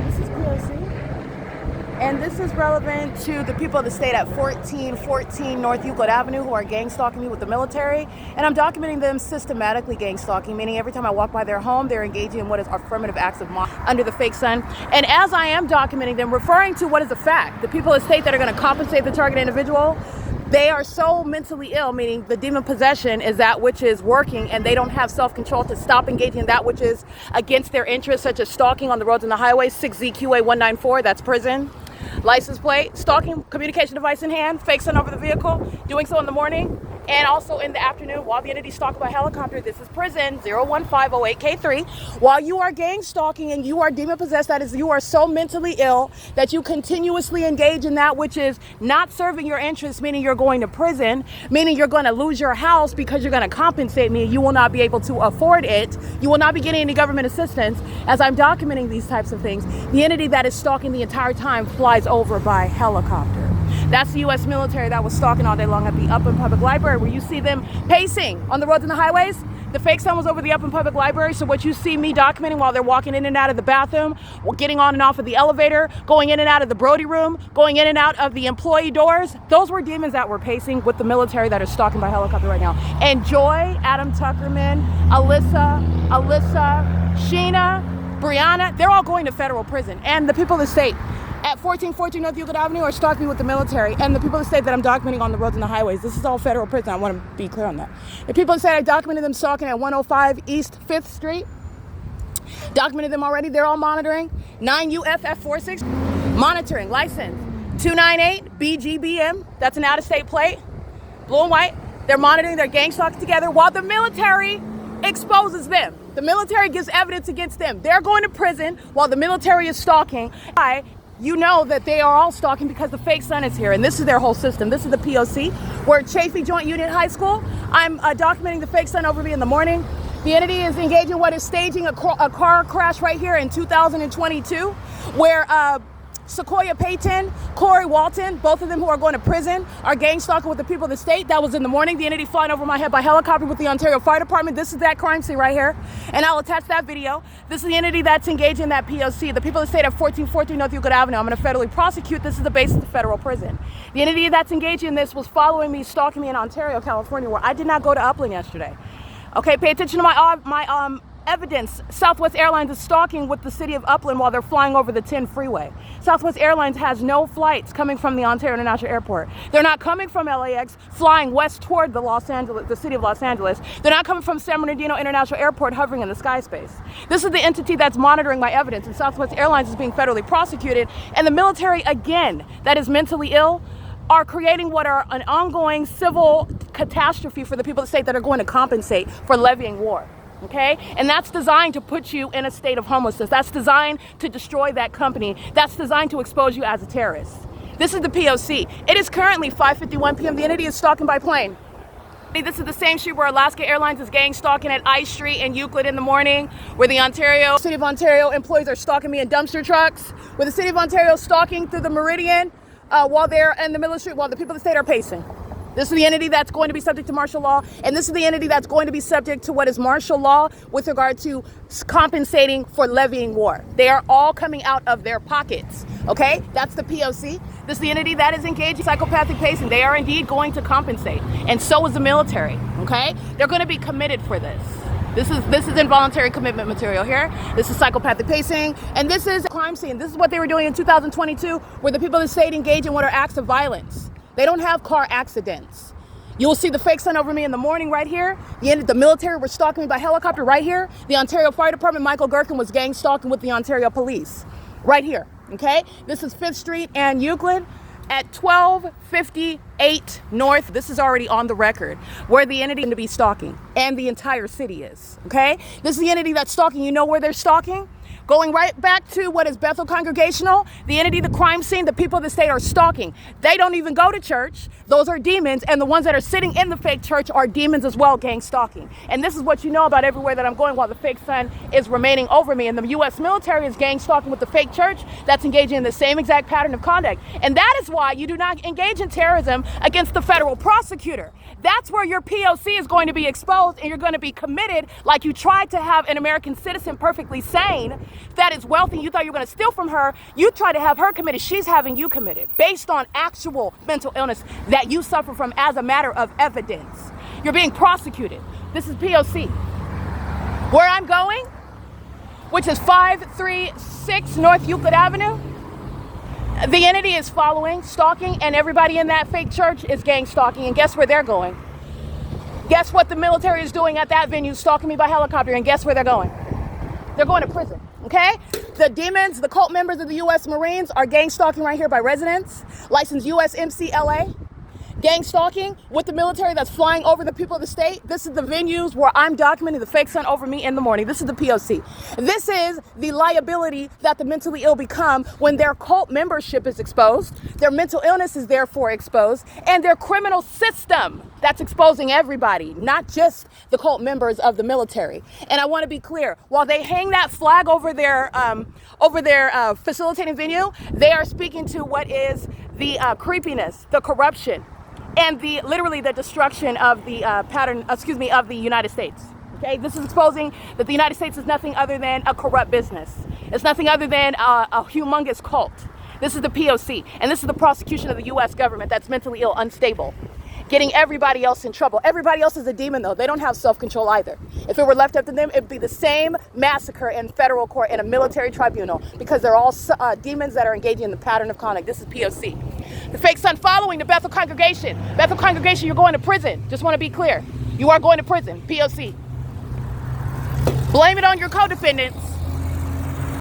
military. This is P.O.C. And this is relevant to the people of the state at 1414 North Euclid Avenue who are gang stalking me with the military. And I'm documenting them systematically gang stalking, meaning every time I walk by their home, they're engaging in what is affirmative acts of under the fake sun. And as I am documenting them, referring to what is a fact, the people of the state that are going to compensate the target individual, they are so mentally ill, meaning the demon possession is that which is working and they don't have self-control to stop engaging in that which is against their interests, such as stalking on the roads and the highways. 6ZQA 194, that's prison. License plate, stalking, communication device in hand, fake sun over the vehicle, doing so in the morning and also in the afternoon while the entity stalked by helicopter. This is prison 01508K3. While you are gang stalking and you are demon possessed, that is, you are so mentally ill that you continuously engage in that which is not serving your interests, meaning you're going to prison, meaning you're going to lose your house because you're going to compensate me. You will not be able to afford it. You will not be getting any government assistance. As I'm documenting these types of things, the entity that is stalking the entire time flies over by helicopter. That's the U.S. military that was stalking all day long at the Upland Public Library, where you see them pacing on the roads and the highways. The fake sun was over the Upland Public Library, so what you see me documenting while they're walking in and out of the bathroom, getting on and off of the elevator, going in and out of the Brody room, going in and out of the employee doors, those were demons that were pacing with the military that are stalking by helicopter right now. And Joy, Adam Tuckerman, Alyssa, Sheena, Brianna, they're all going to federal prison. And the people of the state at 1414 North Euclid Avenue are stalking me with the military, and the people that say that I'm documenting on the roads and the highways. This is all federal prison. I want to be clear on that. The people that say I documented them stalking at 105 East 5th Street, documented them already. They're all monitoring. 9UFF46, monitoring, license 298 BGBM. That's an out-of-state plate, blue and white. They're monitoring their gang stalking together while the military exposes them. The military gives evidence against them. They're going to prison while the military is stalking. You know that they are all stalking because the fake sun is here, and this is their whole system. This is the P.O.C. We're at Chafee Joint Union High School. I'm documenting the fake sun over me in the morning. The entity is engaging in what is staging a car crash right here in 2022, where Sequoia Payton, Corey Walton, both of them who are going to prison, are gang stalking with the people of the state. That was in the morning. The entity flying over my head by helicopter with the Ontario Fire Department. This is that crime scene right here, and I'll attach that video. This is the entity that's engaged in that P.O.C. The people of the state at 1414 North Euclid Avenue. I'm going to federally prosecute. This is the basis of federal prison. The entity that's engaged in this was following me, stalking me in Ontario, California, where I did not go to Upland yesterday. Okay, pay attention to my evidence. Southwest Airlines is stalking with the city of Upland while they're flying over the 10 freeway. Southwest Airlines has no flights coming from the Ontario International Airport. They're not coming from LAX, flying west toward the city of Los Angeles. They're not coming from San Bernardino International Airport, hovering in the sky space. This is the entity that's monitoring my evidence, and Southwest Airlines is being federally prosecuted. And the military, again, that is mentally ill, are creating what are an ongoing civil catastrophe for the people of the state that are going to compensate for levying war. Okay? And that's designed to put you in a state of homelessness. That's designed to destroy that company. That's designed to expose you as a terrorist. This is the P.O.C. It is currently 5:51 p.m. The entity is stalking by plane. This is the same street where Alaska Airlines is gang stalking at I Street and Euclid in the morning, where the City of Ontario employees are stalking me in dumpster trucks, where the City of Ontario is stalking through the Meridian while they're in the middle of the street, while the people of the state are pacing. This is the entity that's going to be subject to martial law, and this is the entity that's going to be subject to what is martial law with regard to compensating for levying war. They are all coming out of their pockets, okay? That's the P.O.C. This is the entity that is engaged in psychopathic pacing. They are indeed going to compensate, and so is the military, okay? They're going to be committed for this. This is involuntary commitment material here. This is psychopathic pacing, and this is a crime scene. This is what they were doing in 2022, where the people of the state engage in what are acts of violence. They don't have car accidents. You'll see the fake sun over me in the morning right here. The military were stalking me by helicopter right here. The Ontario Fire Department, Michael Gherkin, was gang stalking with the Ontario Police right here, okay? This is 5th Street and Euclid at 1258 North. This is already on the record where the entity is to be stalking, and the entire city is, okay? This is the entity that's stalking. You know where they're stalking? Going right back to what is Bethel Congregational, the entity, the crime scene, the people of the state are stalking. They don't even go to church. Those are demons, and the ones that are sitting in the fake church are demons as well, gang stalking. And this is what you know about everywhere that I'm going while the fake sun is remaining over me. And the U.S. military is gang stalking with the fake church that's engaging in the same exact pattern of conduct. And that is why you do not engage in terrorism against the federal prosecutor. That's where your P.O.C. is going to be exposed, and you're going to be committed like you tried to have an American citizen perfectly sane. that is wealthy, you thought you were going to steal from her, you try to have her committed, she's having you committed based on actual mental illness that you suffer from as a matter of evidence. You're being prosecuted. This is P.O.C. Where I'm going, which is 536 North Euclid Avenue, the entity is following, stalking, and everybody in that fake church is gang stalking. And guess where they're going? Guess what the military is doing at that venue, stalking me by helicopter, and guess where they're going? They're going to prison, okay? The demons, the cult members of the U.S. Marines are gang stalking right here by residents, licensed USMCLA. Gang stalking with the military that's flying over the people of the state. This is the venues where I'm documenting the fake sun over me in the morning. This is the P.O.C. This is the liability that the mentally ill become when their cult membership is exposed, their mental illness is therefore exposed, and their criminal system that's exposing everybody, not just the cult members of the military. And I want to be clear, while they hang that flag over their facilitating venue, they are speaking to what is the creepiness, the corruption, and literally the destruction of the of the United States. Okay, this is exposing that the United States is nothing other than a corrupt business. It's nothing other than a humongous cult. This is the P.O.C. and this is the prosecution of the U.S. government that's mentally ill, unstable, getting everybody else in trouble. Everybody else is a demon, though. They don't have self-control either. If it were left up to them, it'd be the same massacre in federal court in a military tribunal because they're all demons that are engaging in the pattern of conduct. This is P.O.C. The fake son following the Bethel congregation. Bethel congregation, you're going to prison. Just want to be clear. You are going to prison. P.O.C. Blame it on your co-defendants.